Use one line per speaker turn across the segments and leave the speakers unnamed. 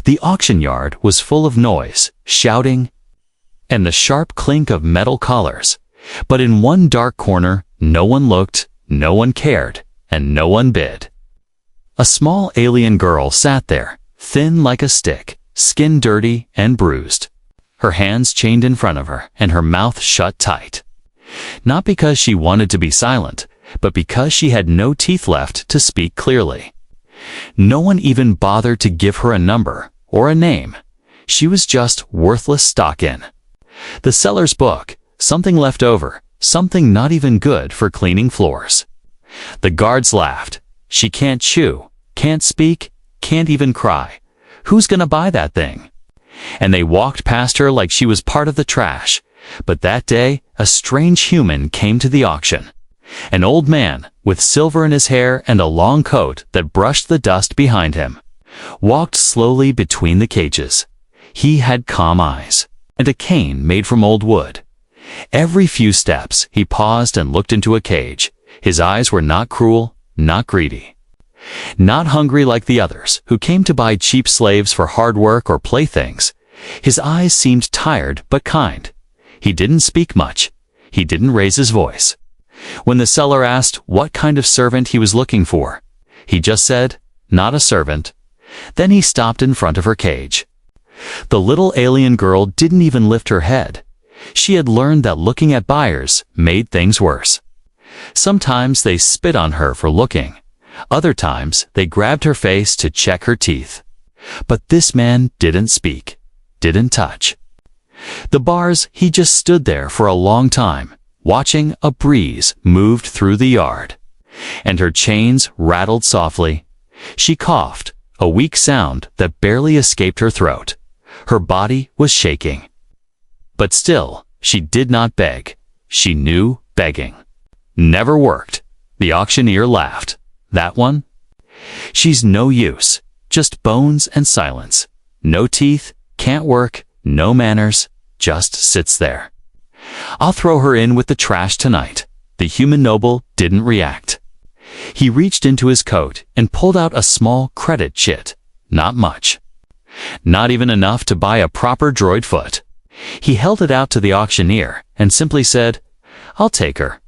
The auction yard was full of noise, shouting, and the sharp clink of metal collars. But in one dark corner, no one looked, no one cared, and no one bid. A small alien girl sat there, thin like a stick, skin dirty and bruised, her hands chained in front of her and her mouth shut tight. Not because she wanted to be silent, but because she had no teeth left to speak clearly. No one even bothered to give her a number or a name. She was just worthless stock in the seller's book, something left over, something not even good for cleaning floors. The guards laughed. She can't chew, can't speak, can't even cry. Who's gonna buy that thing? And they walked past her like she was part of the trash. But that day, a strange human came to the auction. An old man, with silver in his hair and a long coat that brushed the dust behind him, walked slowly between the cages. He had calm eyes, and a cane made from old wood. Every few steps, he paused and looked into a cage. His eyes were not cruel, not greedy, not hungry like the others, who came to buy cheap slaves for hard work or playthings. His eyes seemed tired but kind. He didn't speak much. He didn't raise his voice. When the seller asked what kind of servant he was looking for, he just said, "Not a servant." Then he stopped in front of her cage. The little alien girl didn't even lift her head. She had learned that looking at buyers made things worse. Sometimes they spit on her for looking. Other times they grabbed her face to check her teeth. But this man didn't speak, didn't touch. The bars, he just stood there for a long time, watching a breeze moved through the yard. And her chains rattled softly. She coughed, a weak sound that barely escaped her throat. Her body was shaking. But still, she did not beg. She knew begging never worked. The auctioneer laughed. That one? She's no use. Just bones and silence. No teeth, can't work, no manners, just sits there. I'll throw her in with the trash tonight. The human noble didn't react. He reached into his coat and pulled out a small credit chit. Not much. Not even enough to buy a proper droid foot. He held it out to the auctioneer and simply said, "I'll take her."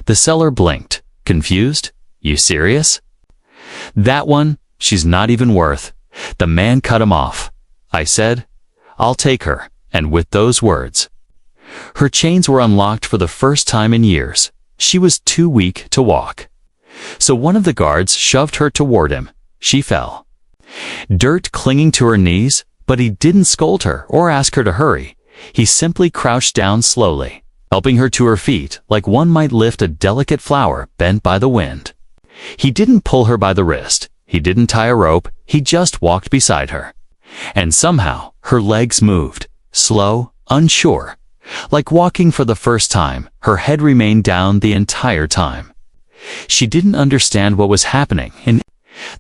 The seller blinked, confused. "You serious?" "That one, she's not even worth." The man cut him off. I said, "I'll take her," and with those words, her chains were unlocked for the first time in years. She was too weak to walk. So one of the guards shoved her toward him. She fell. Dirt clinging to her knees, but he didn't scold her or ask her to hurry. He simply crouched down slowly, helping her to her feet like one might lift a delicate flower bent by the wind. He didn't pull her by the wrist. He didn't tie a rope. He just walked beside her. And somehow her legs moved, slow, unsure. Like walking for the first time, her head remained down the entire time. She didn't understand what was happening. In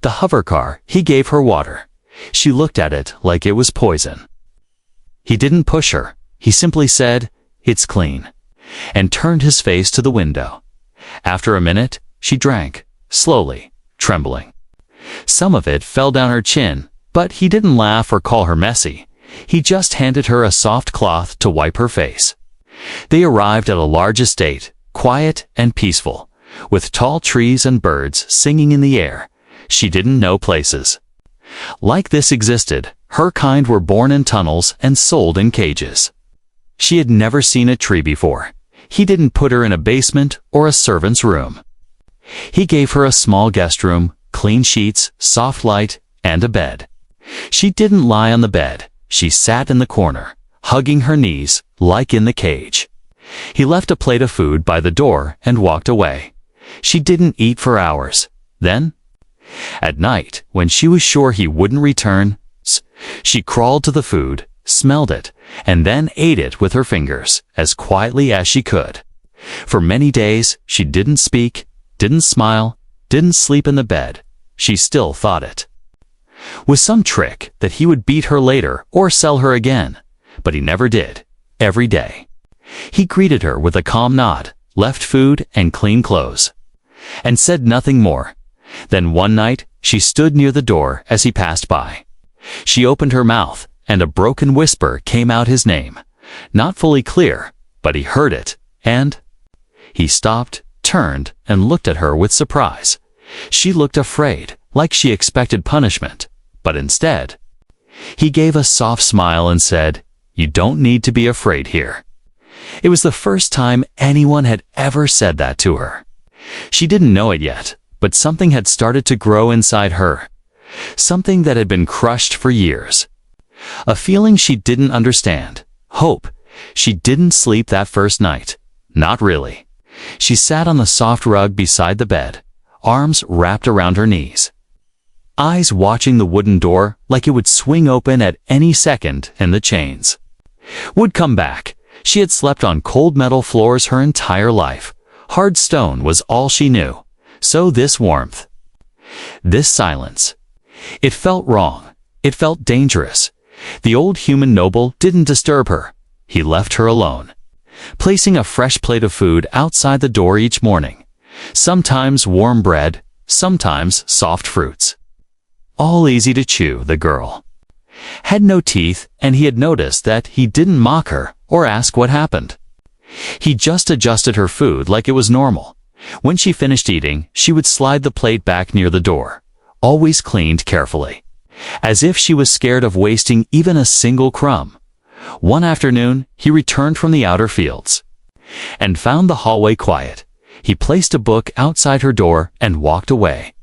the hover car, he gave her water. She looked at it like it was poison. He didn't push her. He simply said, "It's clean," and turned his face to the window. After a minute, she drank, slowly, trembling. Some of it fell down her chin, but he didn't laugh or call her messy. He just handed her a soft cloth to wipe her face. They arrived at a large estate, quiet and peaceful, with tall trees and birds singing in the air. She didn't know places like this existed. Her kind were born in tunnels and sold in cages. She had never seen a tree before. He didn't put her in a basement or a servant's room. He gave her a small guest room, clean sheets, soft light, and a bed. She didn't lie on the bed. She sat in the corner, hugging her knees, like in the cage. He left a plate of food by the door and walked away. She didn't eat for hours. Then, at night, when she was sure he wouldn't return, she crawled to the food, smelled it, and then ate it with her fingers, as quietly as she could. For many days, she didn't speak, didn't smile, didn't sleep in the bed. She still thought it was some trick that he would beat her later or sell her again. But he never did. Every day, he greeted her with a calm nod, left food and clean clothes, and said nothing more. Then one night, she stood near the door as he passed by. She opened her mouth, and a broken whisper came out his name. Not fully clear, but he heard it, and... He stopped, turned, and looked at her with surprise. She looked afraid, like she expected punishment, but instead... He gave a soft smile and said, "You don't need to be afraid here." It was the first time anyone had ever said that to her. She didn't know it yet, but something had started to grow inside her. Something that had been crushed for years. A feeling she didn't understand. Hope. She didn't sleep that first night. Not really. She sat on the soft rug beside the bed, arms wrapped around her knees. Eyes watching the wooden door like it would swing open at any second, and the chains would come back. She had slept on cold metal floors her entire life. Hard stone was all she knew. So this warmth. This silence. It felt wrong. It felt dangerous. The old human noble didn't disturb her. He left her alone, placing a fresh plate of food outside the door each morning. Sometimes warm bread, sometimes soft fruits. All easy to chew, the girl had no teeth, and he had noticed that he didn't mock her or ask what happened. He just adjusted her food like it was normal. When she finished eating, she would slide the plate back near the door, always cleaned carefully, as if she was scared of wasting even a single crumb. One afternoon, he returned from the outer fields and found the hallway quiet. He placed a book outside her door and walked away.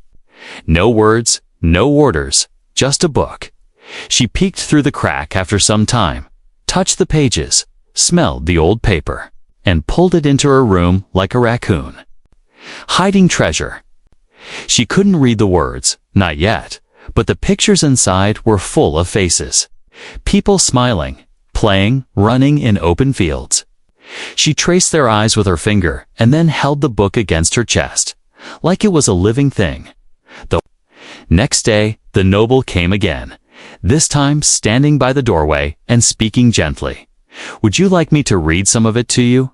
No words, no orders, just a book. She peeked through the crack after some time, touched the pages, smelled the old paper, and pulled it into her room like a raccoon. Hiding treasure. She couldn't read the words, not yet, but the pictures inside were full of faces. People smiling, playing, running in open fields. She traced their eyes with her finger and then held the book against her chest, like it was a living thing. The next day, the noble came again, this time standing by the doorway and speaking gently. "Would you like me to read some of it to you?"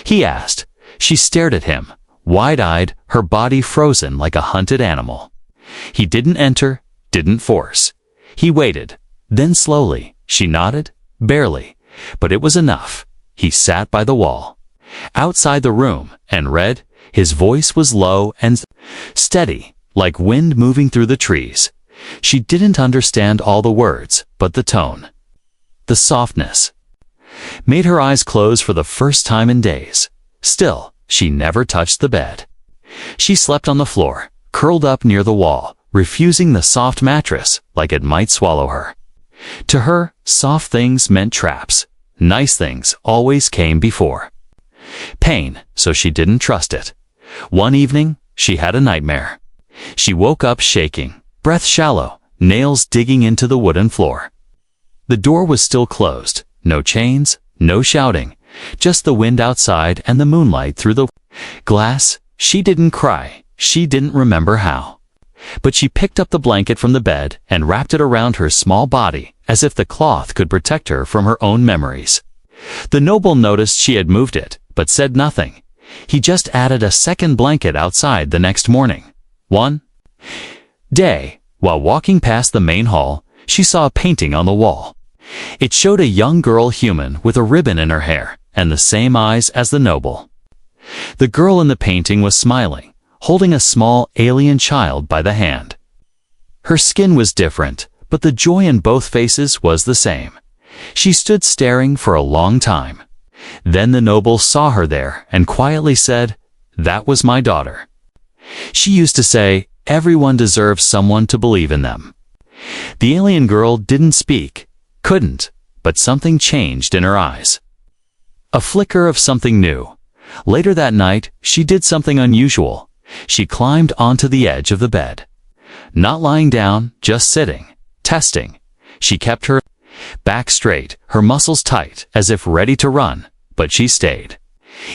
he asked. She stared at him, wide-eyed, her body frozen like a hunted animal. He didn't enter, didn't force. He waited. Then slowly, she nodded, barely, but it was enough. He sat by the wall, outside the room, and read. His voice was low and steady, like wind moving through the trees. She didn't understand all the words, but the tone, the softness, made her eyes close for the first time in days. Still, she never touched the bed. She slept on the floor, curled up near the wall, refusing the soft mattress like it might swallow her. To her, soft things meant traps. Nice things always came before pain, so she didn't trust it. One evening, she had a nightmare. She woke up shaking, breath shallow, nails digging into the wooden floor. The door was still closed. No chains, no shouting, just the wind outside and the moonlight through the glass. She didn't cry. She didn't remember how. But she picked up the blanket from the bed and wrapped it around her small body, as if the cloth could protect her from her own memories. The noble noticed she had moved it, but said nothing. He just added a second blanket outside the next morning. One day, while walking past the main hall, she saw a painting on the wall. It showed a young girl human with a ribbon in her hair and the same eyes as the noble. The girl in the painting was smiling, holding a small alien child by the hand. Her skin was different, but the joy in both faces was the same. She stood staring for a long time. Then the noble saw her there and quietly said, "That was my daughter." She used to say, "Everyone deserves someone to believe in them." The alien girl didn't speak, couldn't, but something changed in her eyes. A flicker of something new. Later that night, she did something unusual. She climbed onto the edge of the bed. Not lying down, just sitting, testing. She kept her back straight, her muscles tight, as if ready to run, but she stayed.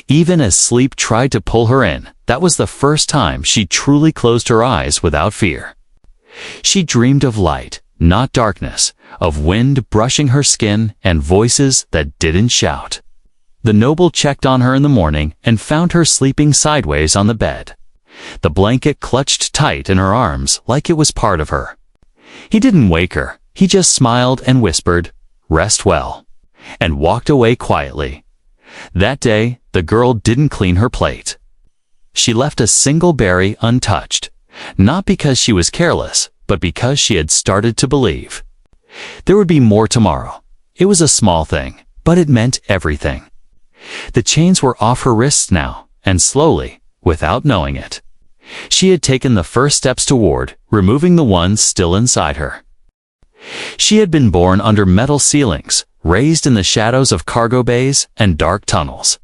Even as sleep tried to pull her in, that was the first time she truly closed her eyes without fear. She dreamed of light, not darkness, of wind brushing her skin and voices that didn't shout. The noble checked on her in the morning and found her sleeping sideways on the bed. The blanket clutched tight in her arms like it was part of her. He didn't wake her, He just smiled and whispered, "Rest well," and walked away quietly. That day, the girl didn't clean her plate. She left a single berry untouched, not because she was careless, but because she had started to believe. There would be more tomorrow. It was a small thing, but it meant everything. The chains were off her wrists now, and slowly, without knowing it, she had taken the first steps toward removing the ones still inside her. She had been born under metal ceilings, raised in the shadows of cargo bays and dark tunnels.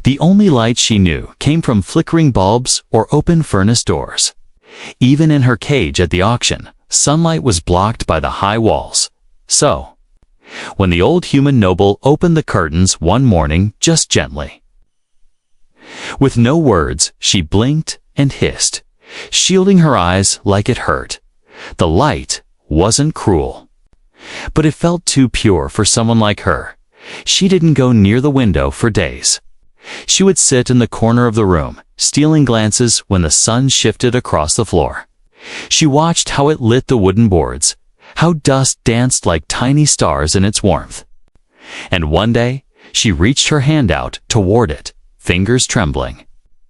The only light she knew came from flickering bulbs or open furnace doors. Even in her cage at the auction, sunlight was blocked by the high walls. So, when the old human noble opened the curtains one morning just gently, with no words, she blinked and hissed, shielding her eyes like it hurt. The light wasn't cruel, but it felt too pure for someone like her. She didn't go near the window for days. She would sit in the corner of the room, stealing glances when the sun shifted across the floor. She watched how it lit the wooden boards, how dust danced like tiny stars in its warmth. And one day, she reached her hand out toward it, fingers trembling.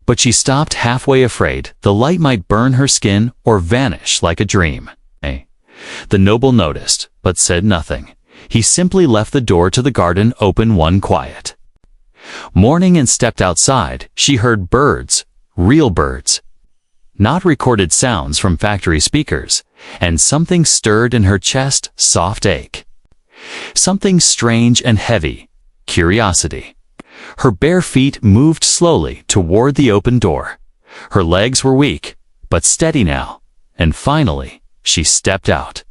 But she stopped halfway, afraid the light might burn her skin or vanish like a dream. The noble noticed, but said nothing. He simply left the door to the garden open one quiet morning and stepped outside. She heard birds, real birds, not recorded sounds from factory speakers, and something stirred in her chest, soft ache. Something strange and heavy, curiosity. Her bare feet moved slowly toward the open door. Her legs were weak, but steady now, and finally, she stepped out.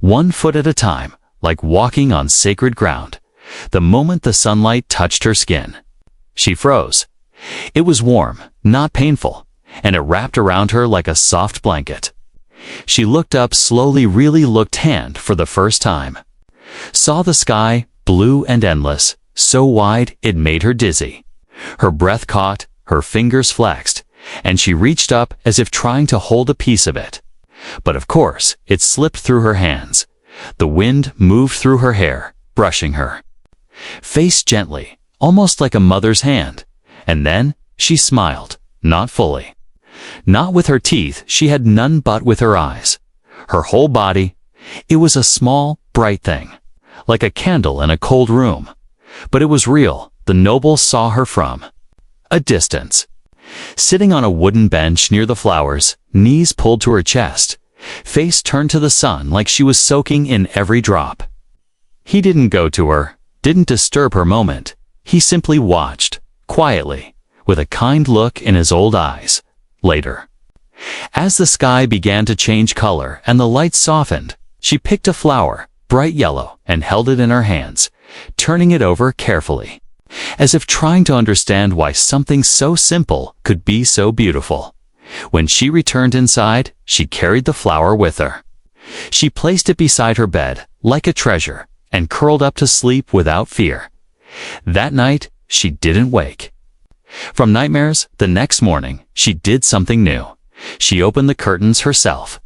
One foot at a time, like walking on sacred ground. The moment the sunlight touched her skin, she froze. It was warm, not painful, and it wrapped around her like a soft blanket. She looked up slowly, really looked hand for the first time. Saw the sky, blue and endless, so wide it made her dizzy. Her breath caught, her fingers flexed, and she reached up as if trying to hold a piece of it. But of course, it slipped through her hands. The wind moved through her hair, brushing her face gently, almost like a mother's hand. And then, she smiled, not fully. Not with her teeth, she had none, but with her eyes. Her whole body. It was a small, bright thing, like a candle in a cold room. But it was real. The noble saw her from a distance, sitting on a wooden bench near the flowers, knees pulled to her chest, face turned to the sun like she was soaking in every drop. He didn't go to her, didn't disturb her moment. He simply watched, quietly, with a kind look in his old eyes. Later, as the sky began to change color and the light softened, she picked a flower, bright yellow, and held it in her hands, turning it over carefully, as if trying to understand why something so simple could be so beautiful. When she returned inside, she carried the flower with her. She placed it beside her bed, like a treasure, and curled up to sleep without fear. That night, she didn't wake from nightmares. The next morning, she did something new. She opened the curtains herself.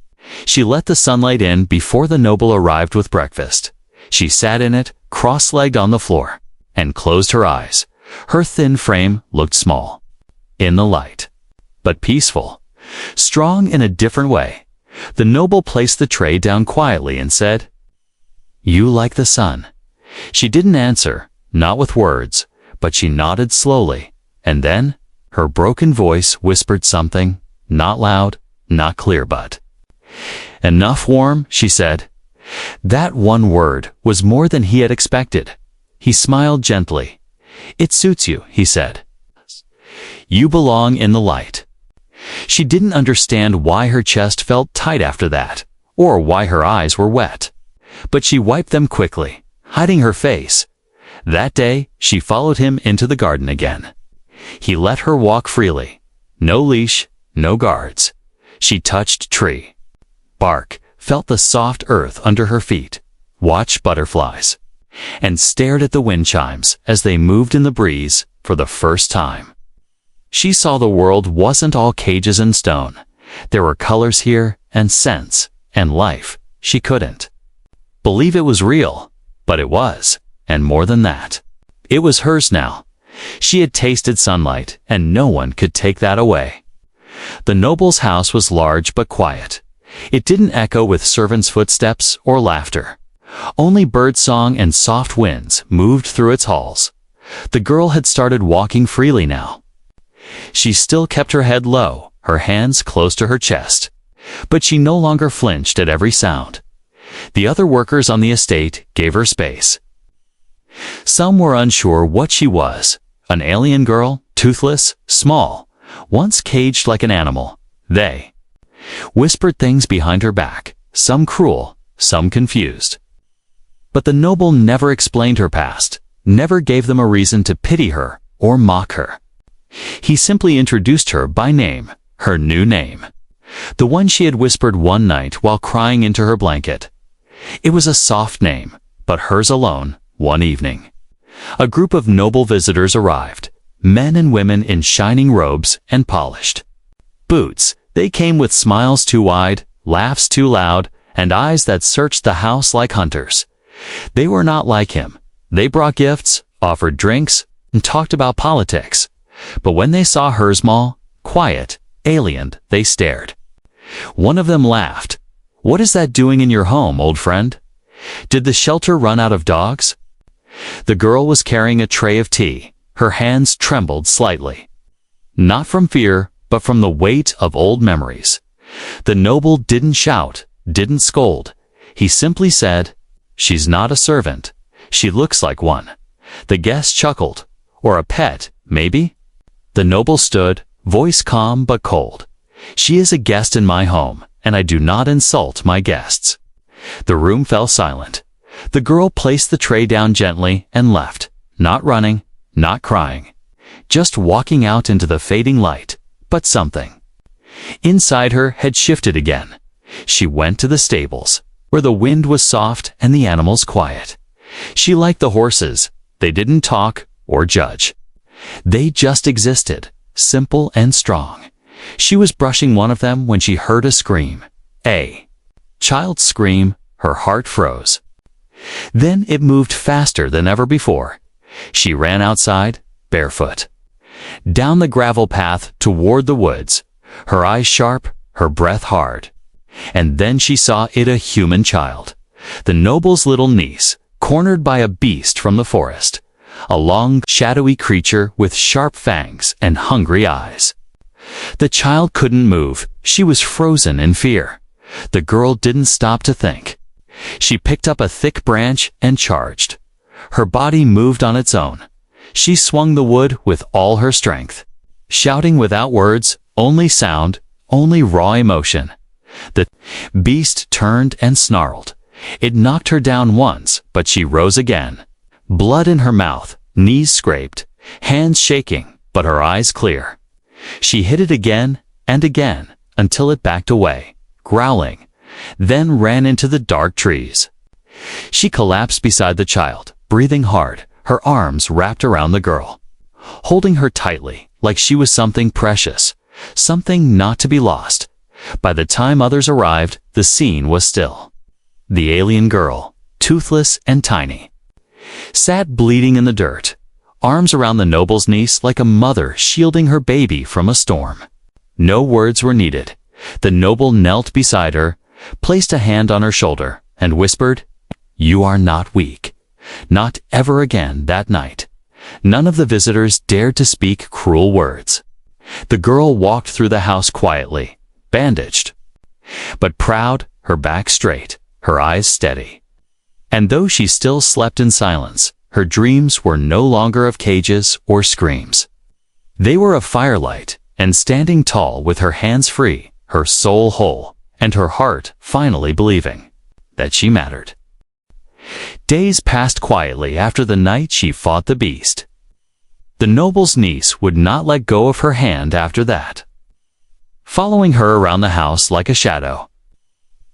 She let the sunlight in before the noble arrived with breakfast. She sat in it, cross-legged on the floor, and closed her eyes. Her thin frame looked small in the light, but peaceful, strong in a different way. The noble placed the tray down quietly and said, "You like the sun?" She didn't answer, not with words, but she nodded slowly, and then her broken voice whispered something, not loud, not clear, but enough warm, she said. That one word was more than he had expected. He smiled gently. "It suits you," he said. "You belong in the light." She didn't understand why her chest felt tight after that, or why her eyes were wet. But she wiped them quickly, hiding her face. That day, she followed him into the garden again. He let her walk freely. No leash, no guards. She touched tree, bark, felt the soft earth under her feet, watched butterflies, and stared at the wind chimes as they moved in the breeze for the first time. She saw the world wasn't all cages and stone. There were colors here, and scents, and life she couldn't believe it was real, but it was, and more than that. It was hers now. She had tasted sunlight, and no one could take that away. The noble's house was large but quiet. It didn't echo with servants' footsteps or laughter. Only birdsong and soft winds moved through its halls. The girl had started walking freely now. She still kept her head low, her hands close to her chest, but she no longer flinched at every sound. The other workers on the estate gave her space. Some were unsure what she was, an alien girl, toothless, small, once caged like an animal. They whispered things behind her back, some cruel, some confused. But the noble never explained her past, never gave them a reason to pity her or mock her. He simply introduced her by name, her new name, the one she had whispered one night while crying into her blanket. It was a soft name, but hers alone, one evening. A group of noble visitors arrived, men and women in shining robes and polished boots. They came with smiles too wide, laughs too loud, and eyes that searched the house like hunters. They were not like him. They brought gifts, offered drinks, and talked about politics. But when they saw her small, quiet, alien, they stared. One of them laughed. "What is that doing in your home, old friend? Did the shelter run out of dogs?" The girl was carrying a tray of tea. Her hands trembled slightly. Not from fear, but from the weight of old memories. The noble didn't shout, didn't scold. He simply said, "She's not a servant. She looks like one." The guest chuckled. "Or a pet, maybe?" The noble stood, voice calm but cold. "She is a guest in my home, and I do not insult my guests." The room fell silent. The girl placed the tray down gently and left, not running, not crying, just walking out into the fading light. But something inside her had shifted again. She went to the stables, where the wind was soft and the animals quiet. She liked the horses. They didn't talk or judge. They just existed, simple and strong. She was brushing one of them when she heard a scream. A child's scream. Her heart froze. Then it moved faster than ever before. She ran outside, barefoot, down the gravel path toward the woods, her eyes sharp, her breath hard. And then she saw it, a human child, the noble's little niece, cornered by a beast from the forest, a long, shadowy creature with sharp fangs and hungry eyes. The child couldn't move. She was frozen in fear. The girl didn't stop to think. She picked up a thick branch and charged. Her body moved on its own. She swung the wood with all her strength, shouting without words, only sound, only raw emotion. The beast turned and snarled. It knocked her down once, but she rose again. Blood in her mouth, knees scraped, hands shaking, but her eyes clear. She hit it again and again until it backed away, growling, then ran into the dark trees. She collapsed beside the child, breathing hard, her arms wrapped around the girl, holding her tightly like she was something precious, something not to be lost. By the time others arrived, the scene was still. The alien girl, toothless and tiny, sat bleeding in the dirt, arms around the noble's niece like a mother shielding her baby from a storm. No words were needed. The noble knelt beside her, placed a hand on her shoulder, and whispered, "You are not weak." Not ever again that night. None of the visitors dared to speak cruel words. The girl walked through the house quietly, bandaged, but proud, her back straight, her eyes steady. And though she still slept in silence, her dreams were no longer of cages or screams. They were of firelight, and standing tall with her hands free, her soul whole, and her heart finally believing that she mattered. Days passed quietly after the night she fought the beast. The noble's niece would not let go of her hand after that, following her around the house like a shadow,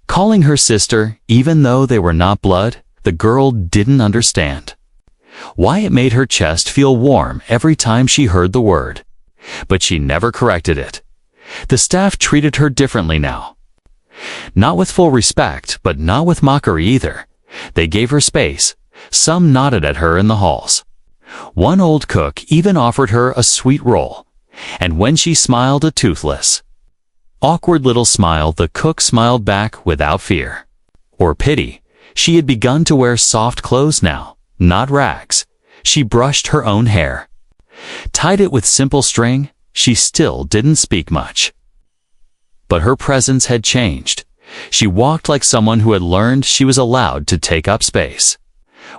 calling her sister even though they were not blood. The girl didn't understand why it made her chest feel warm every time she heard the word, but she never corrected it. The staff treated her differently now. Not with full respect, but not with mockery either. They gave her space. Some nodded at her in the halls. One old cook even offered her a sweet roll. And when she smiled a toothless, awkward little smile, the cook smiled back without fear or pity. She had begun to wear soft clothes now, not rags. She brushed her own hair, tied it with simple string. She still didn't speak much, but her presence had changed. She walked like someone who had learned she was allowed to take up space.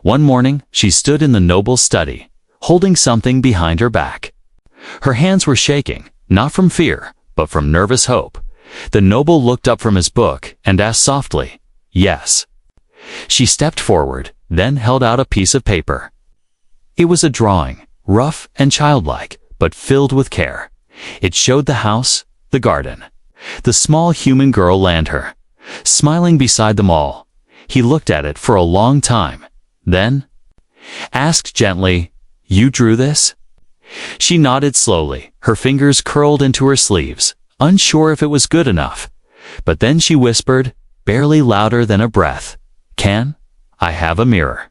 One morning, she stood in the noble's study, holding something behind her back. Her hands were shaking, not from fear, but from nervous hope. The noble looked up from his book and asked softly, "Yes." She stepped forward, then held out a piece of paper. It was a drawing, rough and childlike, but filled with care. It showed the house, the garden, the small human girl and her, smiling beside them all. He looked at it for a long time, then asked gently, "You drew this?" She nodded slowly, her fingers curled into her sleeves, unsure if it was good enough. But then she whispered, barely louder than a breath, "Can I have a mirror?"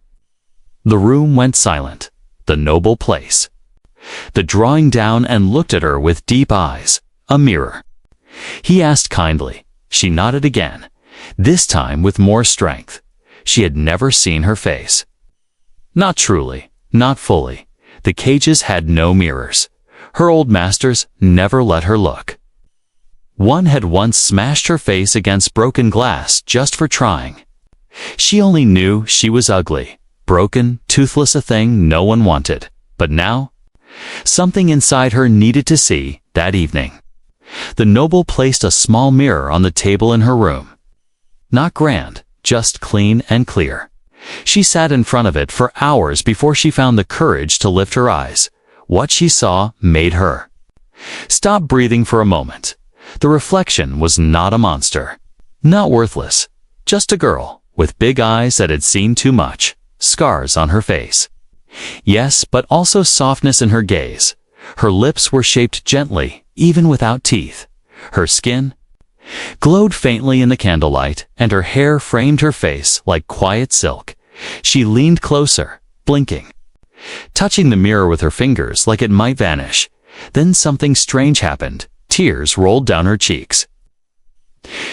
The room went silent. The noble place. The drawing down and looked at her with deep eyes. "A mirror?" He asked kindly. She nodded again, this time with more strength. She had never seen her face. Not truly, not fully. The cages had no mirrors. Her old masters never let her look. One had once smashed her face against broken glass just for trying. She only knew she was ugly, broken, toothless, a thing no one wanted. But now, something inside her needed to see. That evening, the noble placed a small mirror on the table in her room. Not grand, just clean and clear. She sat in front of it for hours before she found the courage to lift her eyes. What she saw made her stop breathing for a moment. The reflection was not a monster, not worthless, just a girl with big eyes that had seen too much, scars on her face. Yes, but also softness in her gaze. Her lips were shaped gently, even without teeth. Her skin glowed faintly in the candlelight, and her hair framed her face like quiet silk. She leaned closer, blinking, touching the mirror with her fingers like it might vanish. Then something strange happened. Tears rolled down her cheeks.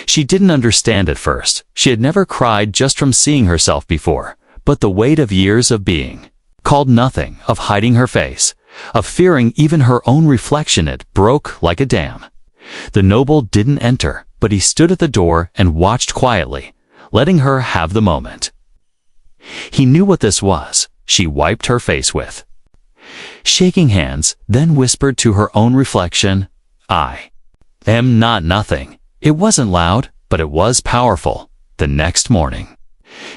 She didn't understand at first. She had never cried just from seeing herself before, but the weight of years of being called nothing, of hiding her face, of fearing even her own reflection, it broke like a dam. The noble didn't enter, but he stood at the door and watched quietly, letting her have the moment. He knew what this was. She wiped her face with shaking hands, then whispered to her own reflection, "I am not nothing." It wasn't loud, but it was powerful. The next morning,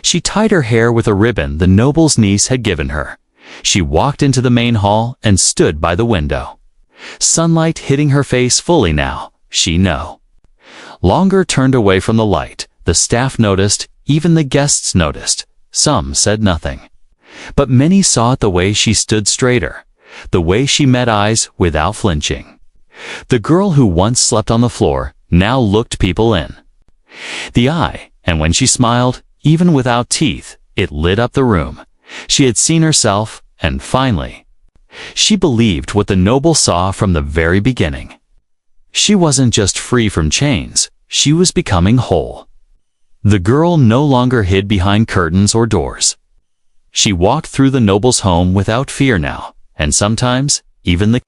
she tied her hair with a ribbon the noble's niece had given her. She walked into the main hall and stood by the window. Sunlight hitting her face fully now. She no longer turned away from the light. The staff noticed, even the guests noticed. Some said nothing, but many saw it, the way she stood straighter, the way she met eyes without flinching. The girl who once slept on the floor now looked people in the eye, and when she smiled, even without teeth, it lit up the room. She had seen herself, and finally, she believed what the noble saw from the very beginning. She wasn't just free from chains, she was becoming whole. The girl no longer hid behind curtains or doors. She walked through the noble's home without fear now, and sometimes, even the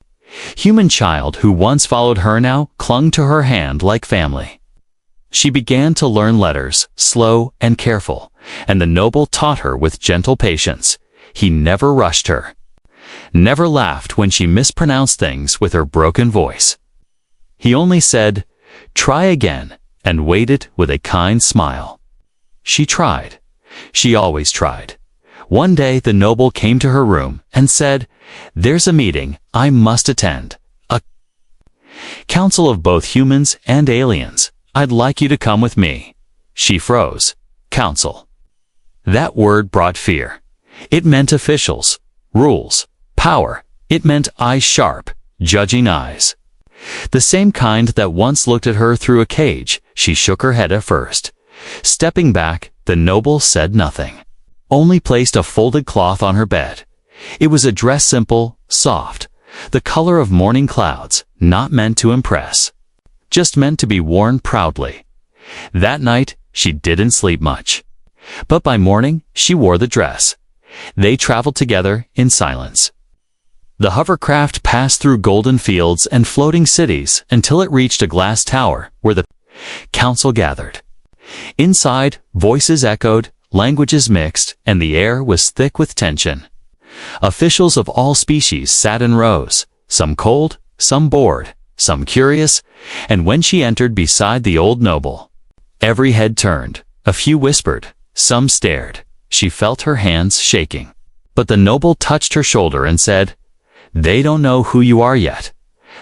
human child who once followed her now clung to her hand like family. She began to learn letters, slow and careful, and the noble taught her with gentle patience. He never rushed her, never laughed when she mispronounced things with her broken voice. He only said, "Try again," and waited with a kind smile. She tried. She always tried. One day the noble came to her room and said, "There's a meeting I must attend. A council of both humans and aliens. I'd like you to come with me." She froze. Council. That word brought fear. It meant officials, rules, power. It meant eyes sharp, judging eyes. The same kind that once looked at her through a cage. She shook her head at first. Stepping back, the noble said nothing, only placed a folded cloth on her bed. It was a dress simple, soft, the color of morning clouds, not meant to impress, just meant to be worn proudly. That night, she didn't sleep much. But by morning, she wore the dress. They traveled together in silence. The hovercraft passed through golden fields and floating cities until it reached a glass tower where the council gathered. Inside, voices echoed, languages mixed, and the air was thick with tension. Officials of all species sat in rows, some cold, some bored, some curious, and when she entered beside the old noble, every head turned, a few whispered, some stared. She felt her hands shaking. But the noble touched her shoulder and said, "They don't know who you are yet.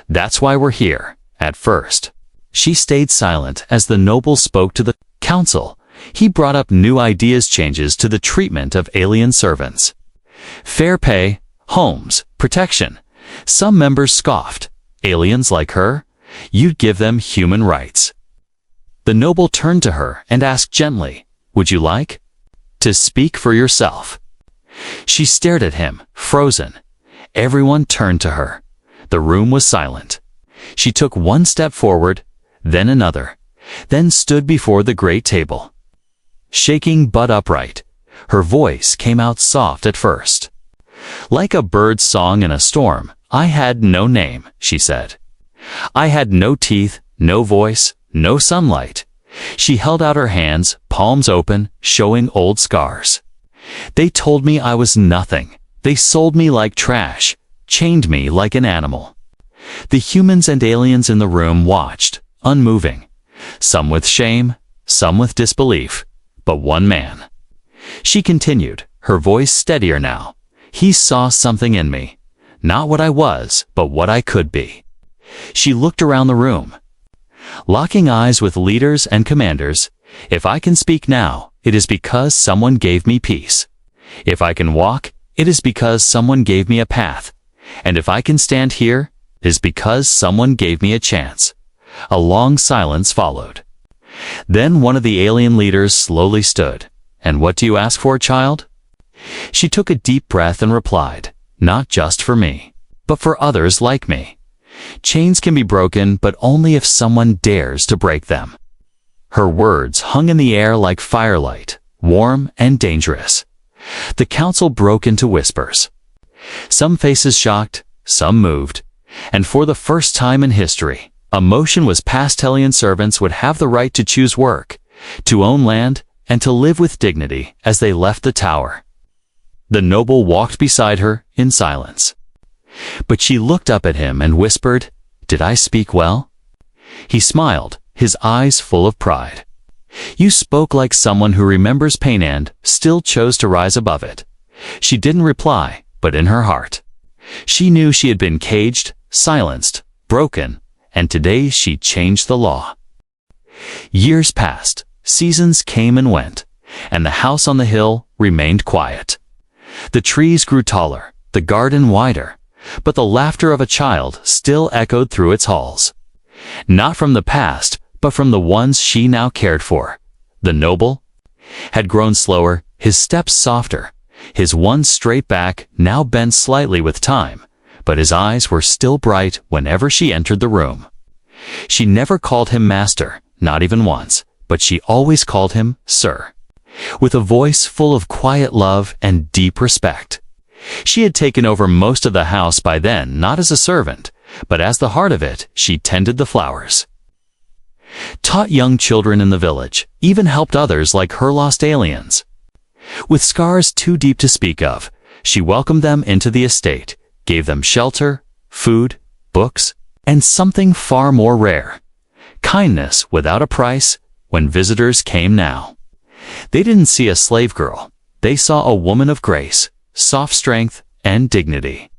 That's why we're here, at first." She stayed silent as the noble spoke to the council. He brought up new ideas, changes to the treatment of alien servants. Fair pay, homes, protection. Some members scoffed. Aliens like her? You'd give them human rights. The noble turned to her and asked gently, "Would you like to speak for yourself?" She stared at him, frozen. Everyone turned to her. The room was silent. She took one step forward, then another, then stood before the great table. Shaking but upright, her voice came out soft at first. Like a bird's song in a storm, "I had no name," she said. "I had no teeth, no voice, no sunlight." She held out her hands, palms open, showing old scars. "They told me I was nothing. They sold me like trash, chained me like an animal." The humans and aliens in the room watched, unmoving, some with shame, some with disbelief, but one man. She continued, her voice steadier now. "He saw something in me, not what I was, but what I could be." She looked around the room, locking eyes with leaders and commanders. "If I can speak now, it is because someone gave me peace. If I can walk, it is because someone gave me a path. And if I can stand here, it is because someone gave me a chance." A long silence followed. Then one of the alien leaders slowly stood. "And what do you ask for, child?" She took a deep breath and replied, "Not just for me, but for others like me. Chains can be broken, but only if someone dares to break them." Her words hung in the air like firelight, warm and dangerous. The council broke into whispers. Some faces shocked, some moved, and for the first time in history, a motion was passed. Alien servants would have the right to choose work, to own land, and to live with dignity as they left the tower. The noble walked beside her in silence. But she looked up at him and whispered, "Did I speak well?" He smiled, his eyes full of pride. "You spoke like someone who remembers pain and still chose to rise above it." She didn't reply, but in her heart, she knew she had been caged, silenced, broken, and today she changed the law. Years passed, seasons came and went, and the house on the hill remained quiet. The trees grew taller, the garden wider, but the laughter of a child still echoed through its halls. Not from the past, but from the ones she now cared for. The noble had grown slower, his steps softer, his once straight back now bent slightly with time, but his eyes were still bright whenever she entered the room. She never called him master, not even once, but she always called him sir, with a voice full of quiet love and deep respect. She had taken over most of the house by then, not as a servant, but as the heart of it. She tended the flowers, taught young children in the village, even helped others like her lost aliens. With scars too deep to speak of, she welcomed them into the estate, gave them shelter, food, books, and something far more rare, kindness without a price. When visitors came now, they didn't see a slave girl. They saw a woman of grace, soft strength, and dignity.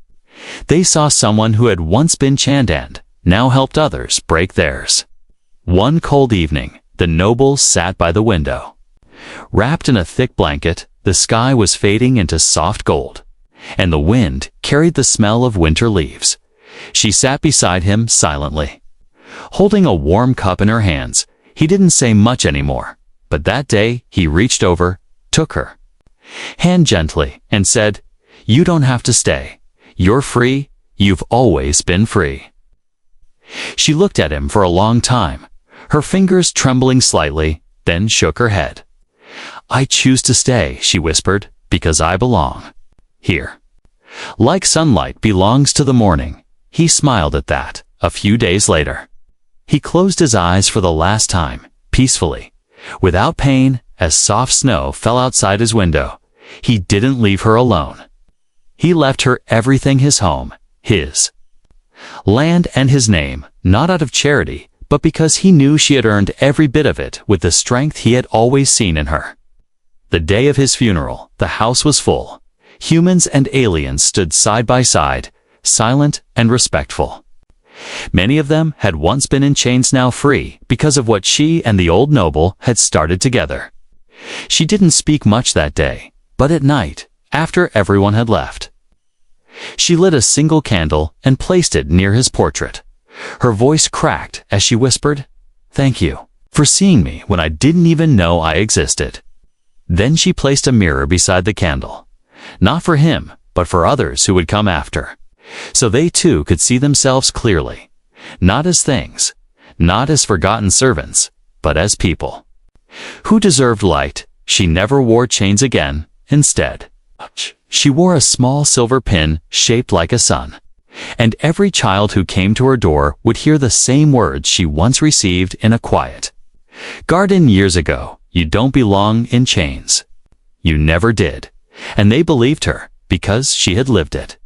They saw someone who had once been chained and now helped others break theirs. One cold evening, the noble sat by the window. Wrapped in a thick blanket, the sky was fading into soft gold, and the wind carried the smell of winter leaves. She sat beside him silently, holding a warm cup in her hands. He didn't say much anymore, But that day he reached over, took her hand gently, and said, "You don't have to stay. You're free. You've always been free." She looked at him for a long time, her fingers trembling slightly, then shook her head. "I choose to stay," she whispered, "because I belong here. Like sunlight belongs to the morning." He smiled at that. A few days later, he closed his eyes for the last time, peacefully, without pain, as soft snow fell outside his window. He didn't leave her alone. He left her everything: his home, his land, and his name, not out of charity, but because he knew she had earned every bit of it with the strength he had always seen in her. The day of his funeral, the house was full. Humans and aliens stood side by side, silent and respectful. Many of them had once been in chains, now free, because of what she and the old noble had started together. She didn't speak much that day, but at night, after everyone had left, she lit a single candle and placed it near his portrait. Her voice cracked as she whispered, "Thank you for seeing me when I didn't even know I existed." Then she placed a mirror beside the candle, not for him, but for others who would come after, so they too could see themselves clearly, not as things, not as forgotten servants, but as people who deserved light. She never wore chains again. Instead, she wore a small silver pin shaped like a sun, and every child who came to her door would hear the same words she once received in a quiet garden years ago: "You don't belong in chains." You never did, and they believed her because she had lived it.